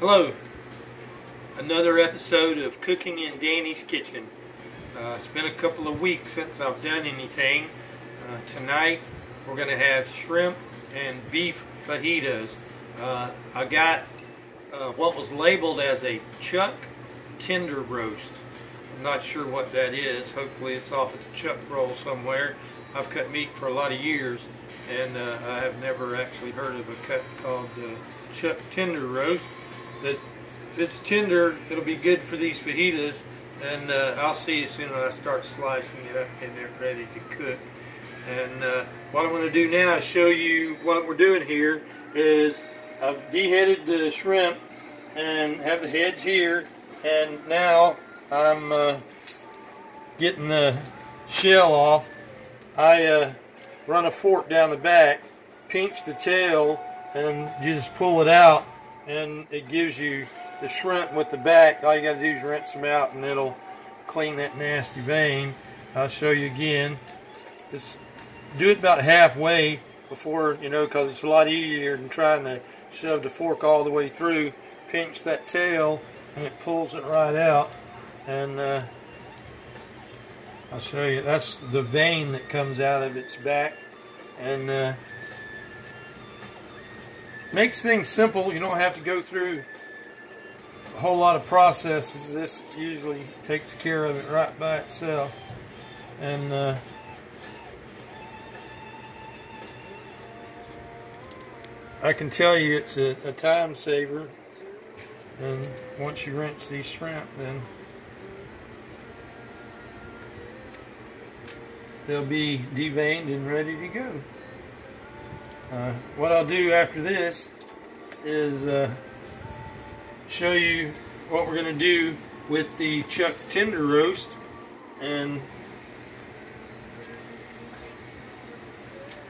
Hello, another episode of Cooking in Danny's Kitchen. It's been a couple of weeks since I've done anything. Tonight we're going to have shrimp and beef fajitas. I got what was labeled as a chuck tender roast. I'm not sure what that is. Hopefully it's off at the chuck roll somewhere. I've cut meat for a lot of years, and I have never actually heard of a cut called chuck tender roast. That if it's tender, it'll be good for these fajitas, and I'll see as soon as I start slicing it up and they're ready to cook. And what I'm going to do now is show you what we're doing here. Is I've deheaded the shrimp and have the heads here, and now I'm getting the shell off. I run a fork down the back, pinch the tail, and you just pull it out, and it gives you the shrimp with the back. All you got to do is rinse them out, and it'll clean that nasty vein. I'll show you again. Just do it about halfway before, because it's a lot easier than trying to shove the fork all the way through. Pinch that tail, and it pulls it right out. And I'll show you. That's the vein that comes out of its back, and makes things simple. You don't have to go through a whole lot of processes. This usually takes care of it right by itself. And I can tell you it's a time saver. And once you rinse these shrimp, then they'll be deveined and ready to go. What I'll do after this is show you what we're going to do with the chuck tender roast. And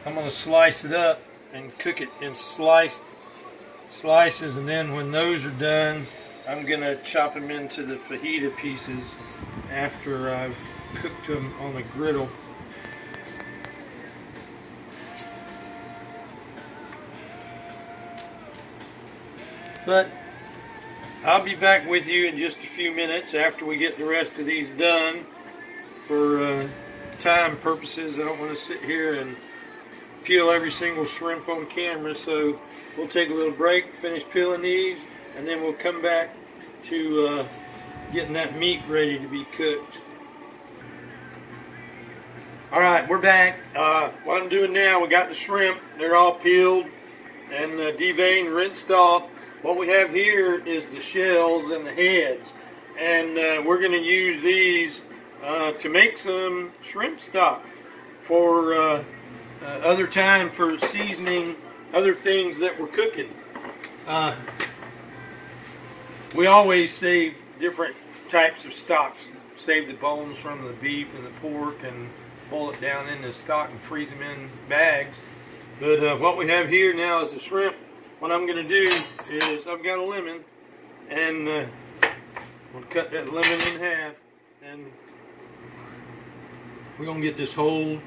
I'm going to slice it up and cook it in slices, and then when those are done, I'm going to chop them into the fajita pieces after I've cooked them on the griddle. But I'll be back with you in just a few minutes after we get the rest of these done. For time purposes, I don't want to sit here and peel every single shrimp on camera, so we'll take a little break, finish peeling these, and then we'll come back to getting that meat ready to be cooked. Alright, we're back. What I'm doing now, we got the shrimp. They're all peeled and deveined, rinsed off. What we have here is the shells and the heads, and we're going to use these to make some shrimp stock for other time for seasoning other things that we're cooking. We always save different types of stocks. Save the bones from the beef and the pork and boil it down in the stock and freeze them in bags. But what we have here now is the shrimp. What I'm going to do is I've got a lemon, and I'm going to cut that lemon in half, and we're going to get this whole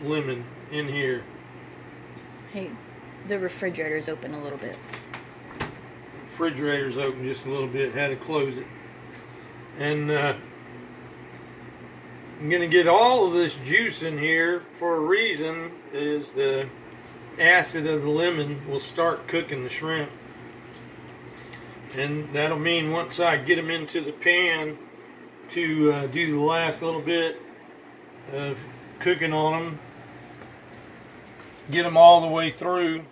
lemon in here. Hey, the refrigerator's open a little bit. Refrigerator's open just a little bit. Had to close it. And I'm going to get all of this juice in here for a reason. Is the acid of the lemon will start cooking the shrimp, and that'll mean once I get them into the pan to do the last little bit of cooking on them, get them all the way through,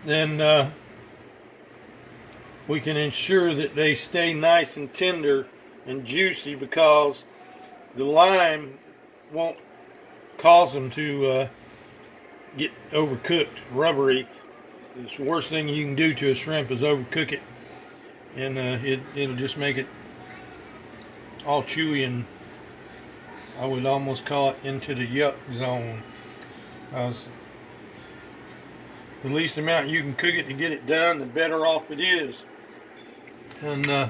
then we can ensure that they stay nice and tender and juicy, because the lime won't cause them to get overcooked, rubbery. The worst thing you can do to a shrimp is overcook it, and it'll just make it all chewy, and I would almost call it into the yuck zone. The least amount you can cook it to get it done, the better off it is. And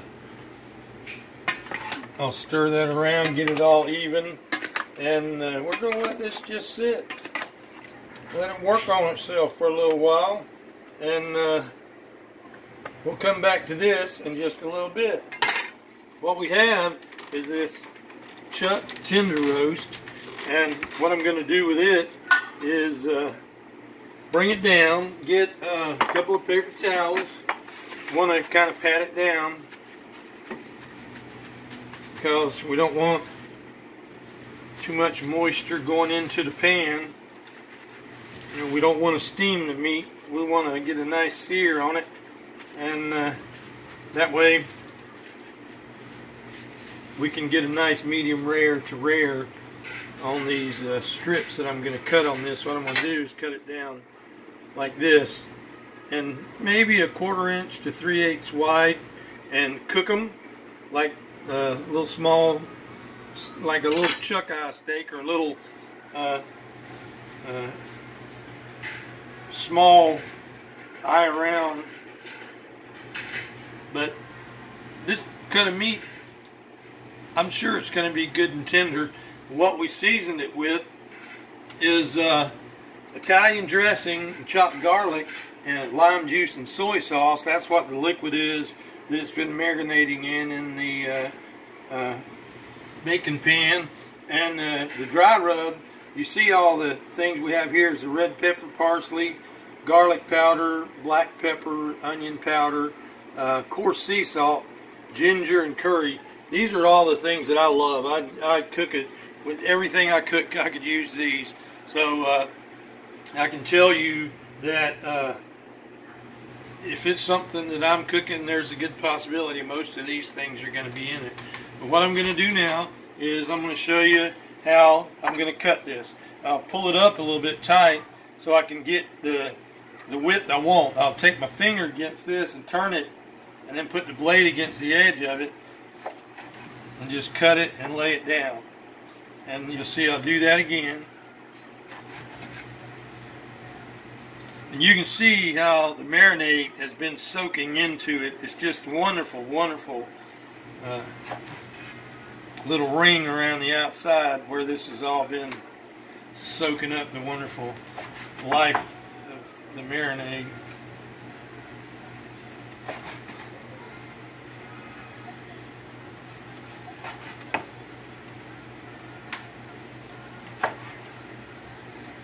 I'll stir that around, get it all even, and we're going to let this just sit. Let it work on itself for a little while, and we'll come back to this in just a little bit. What we have is this chuck tender roast, and what I'm going to do with it is bring it down, get a couple of paper towels. Want to kind of pat it down because we don't want too much moisture going into the pan. You know, we don't want to steam the meat. We want to get a nice sear on it, and that way we can get a nice medium rare to rare on these strips that I'm going to cut on this. What I'm going to do is cut it down like this, and maybe a 1/4 inch to 3/8 wide, and cook them like a little small, like a little chuck eye steak, or a little small eye round. But this cut of meat, I'm sure it's going to be good and tender. What we seasoned it with is Italian dressing, and chopped garlic, and lime juice and soy sauce. That's what the liquid is that it's been marinating in the baking pan. And the dry rub, you see all the things we have here is the red pepper, parsley, garlic powder, black pepper, onion powder, coarse sea salt, ginger, and curry. These are all the things that I love. I cook it with everything I cook. I could use these. So I can tell you that if it's something that I'm cooking, there's a good possibility most of these things are going to be in it. But what I'm going to do now is I'm going to show you how I'm going to cut this. I'll pull it up a little bit tight so I can get the width I want. I'll take my finger against this and turn it, and then put the blade against the edge of it and just cut it and lay it down. And you'll see I'll do that again. And you can see how the marinade has been soaking into it. It's just wonderful, wonderful little ring around the outside where this has all been soaking up the wonderful life of the marinade.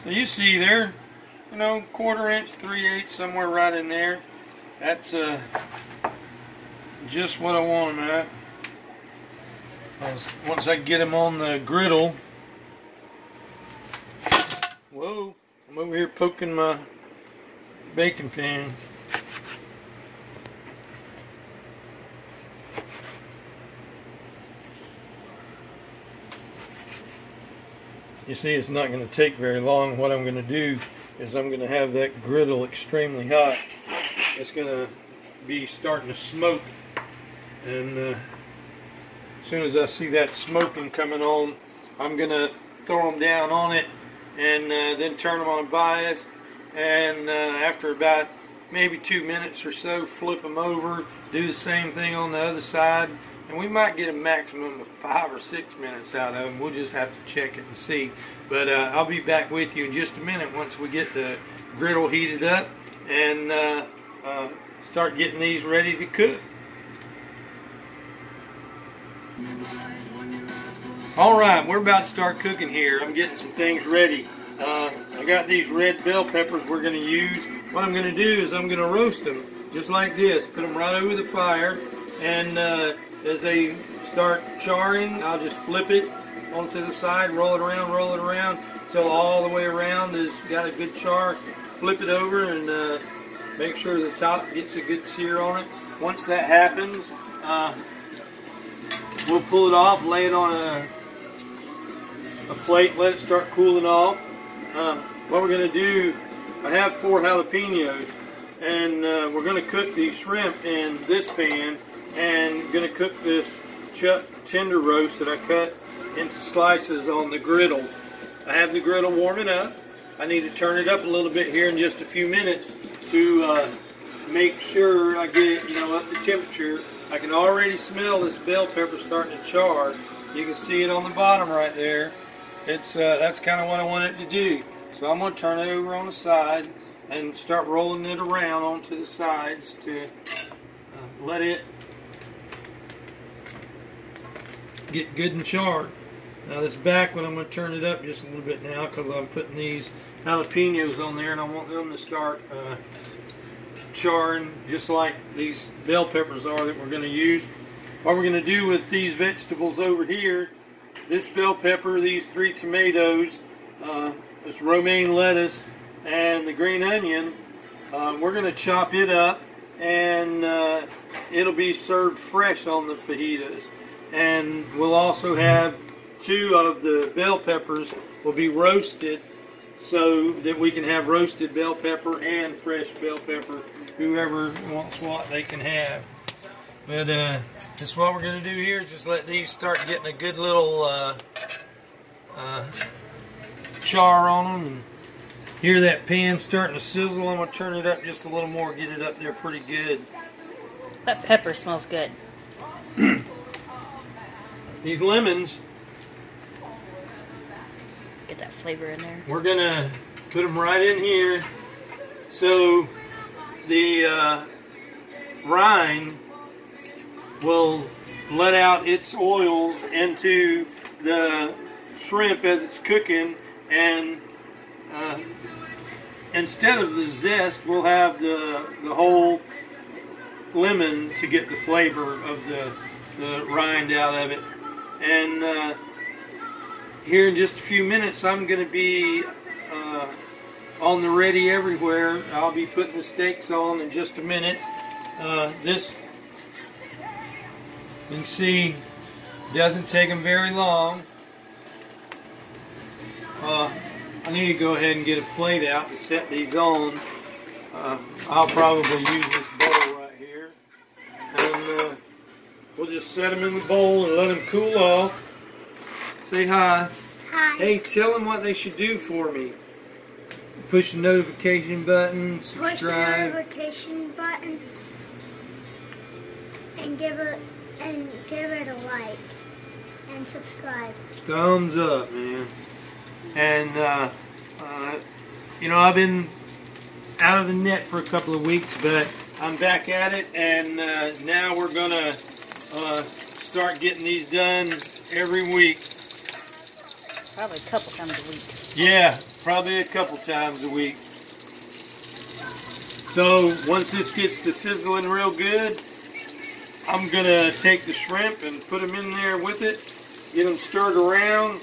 So you see there, you know, 1/4 inch, 3/8, somewhere right in there. That's just what I want them at. Once I get them on the griddle, whoa, I'm over here poking my baking pan. You see, it's not going to take very long. What I'm going to do is I'm going to have that griddle extremely hot. It's going to be starting to smoke, and as soon as I see that smoking coming on, I'm going to throw them down on it, and then turn them on a bias, and after about maybe 2 minutes or so, flip them over, do the same thing on the other side, and we might get a maximum of 5 or 6 minutes out of them. We'll just have to check it and see. But I'll be back with you in just a minute once we get the griddle heated up and start getting these ready to cook. Alright, we're about to start cooking here. I'm getting some things ready. I got these red bell peppers we're going to use. What I'm going to do is I'm going to roast them just like this. Put them right over the fire, and as they start charring, I'll just flip it onto the side, roll it around until all the way around has got a good char. Flip it over and make sure the top gets a good sear on it. Once that happens, we'll pull it off, lay it on a plate, let it start cooling off. What we're going to do, I have 4 jalapenos, and we're going to cook these shrimp in this pan, and going to cook this chuck tender roast that I cut into slices on the griddle. I have the griddle warming up. I need to turn it up a little bit here in just a few minutes to make sure I get it, up to temperature. I can already smell this bell pepper starting to char. You can see it on the bottom right there. It's that's kind of what I want it to do. So I'm going to turn it over on the side and start rolling it around onto the sides to let it get good and charred. Now this back one, I'm going to turn it up just a little bit now because I'm putting these jalapenos on there and I want them to start charring just like these bell peppers are that we're going to use. What we're going to do with these vegetables over here, this bell pepper, these 3 tomatoes, this romaine lettuce, and the green onion, we're going to chop it up and it'll be served fresh on the fajitas. And we'll also have 2 of the bell peppers will be roasted so that we can have roasted bell pepper and fresh bell pepper. Whoever wants what they can have. But just what we're going to do here is just let these start getting a good little char on them. And hear that pan starting to sizzle. I'm going to turn it up just a little more, get it up there pretty good. That pepper smells good. These lemons, Get that flavor in there. we're going to put them right in here so the rind will let out its oils into the shrimp as it's cooking, and instead of the zest, we'll have the whole lemon to get the flavor of the rind out of it. And here in just a few minutes, I'm going to be on the ready everywhere. I'll be putting the steaks on in just a minute. This, you can see, doesn't take them very long. I need to go ahead and get a plate out to set these on. I'll probably use this bowl right here. And we'll just set them in the bowl and let them cool off. Say hi. Hi. Hey, tell them what they should do for me. Push the notification button, subscribe. Push the notification button and give it a like and subscribe. Thumbs up, man. And you know, I've been out of the net for a couple of weeks, but I'm back at it, and now we're gonna start getting these done every week. Probably a couple times a week. Yeah, probably a couple times a week. So once this gets to sizzling real good, I'm gonna take the shrimp and put them in there with it, get them stirred around.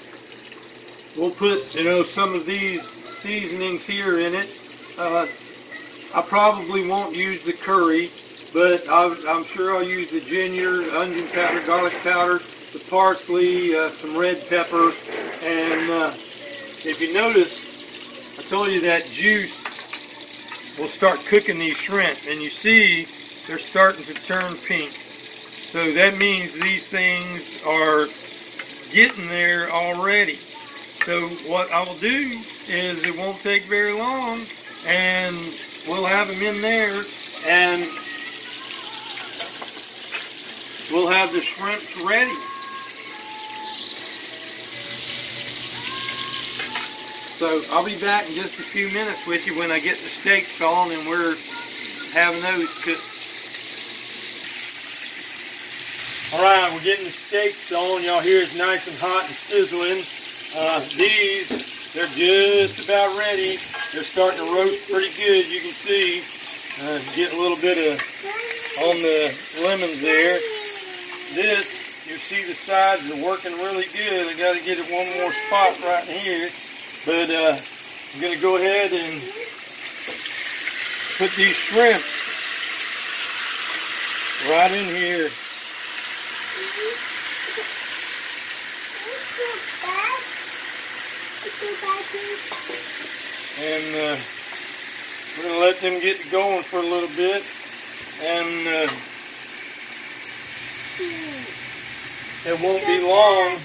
We'll put, you know, some of these seasonings here in it. I probably won't use the curry, but I'm sure I'll use the ginger, onion powder, garlic powder, the parsley, some red pepper, and if you notice, I told you that juice will start cooking these shrimp, and you see they're starting to turn pink. So that means these things are getting there already. So what I will do is it won't take very long, and we'll have them in there, and we'll have the shrimps ready. So I'll be back in just a few minutes with you when I get the steaks on and we're having those cooked. Alright, we're getting the steaks on. Y'all hear it's nice and hot and sizzling. These, they're just about ready. They're starting to roast pretty good, you can see. Get a little bit of on the lemons there. This, you see the sides are working really good. I got to get it one more spot right here. But I'm going to go ahead and put these shrimp right in here. And we're going to let them get going for a little bit. And it won't be long.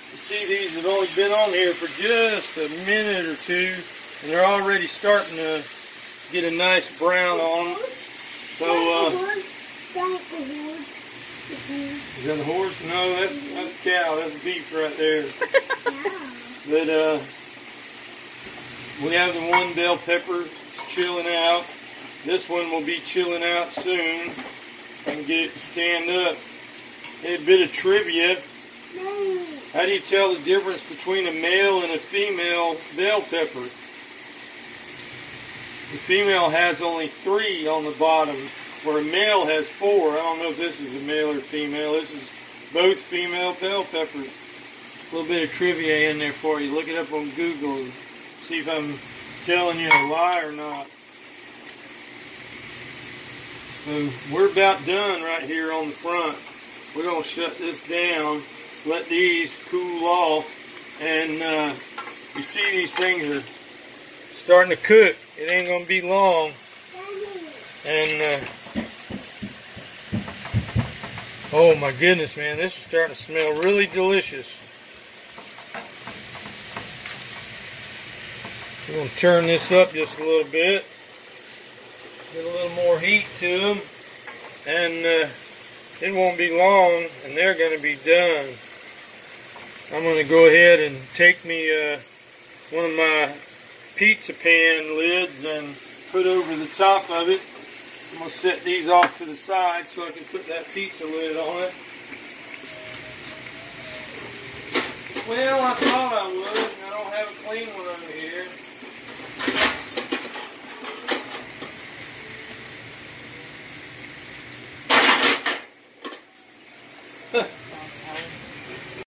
You see, these have only been on here for just a minute or two, and they're already starting to get a nice brown on them. So, is that a horse? No, that's a cow. That's beef right there. But we have the one bell pepper chilling out. This one will be chilling out soon. I can get it to stand up. A bit of trivia. How do you tell the difference between a male and a female bell pepper? The female has only 3 on the bottom, where a male has 4. I don't know if this is a male or female. This is both female bell peppers. A little bit of trivia in there for you. Look it up on Google and see if I'm telling you a lie or not. So we're about done right here on the front. We're going to shut this down, let these cool off, and you see these things are starting to cook. It ain't going to be long. And oh my goodness, man, this is starting to smell really delicious. We're going to turn this up just a little bit. Get a little more heat to them. And it won't be long, and they're going to be done. I'm going to go ahead and take me one of my pizza pan lids and put over the top of it. I'm going to set these off to the side so I can put that pizza lid on it. Well, I thought I would. I don't have a clean one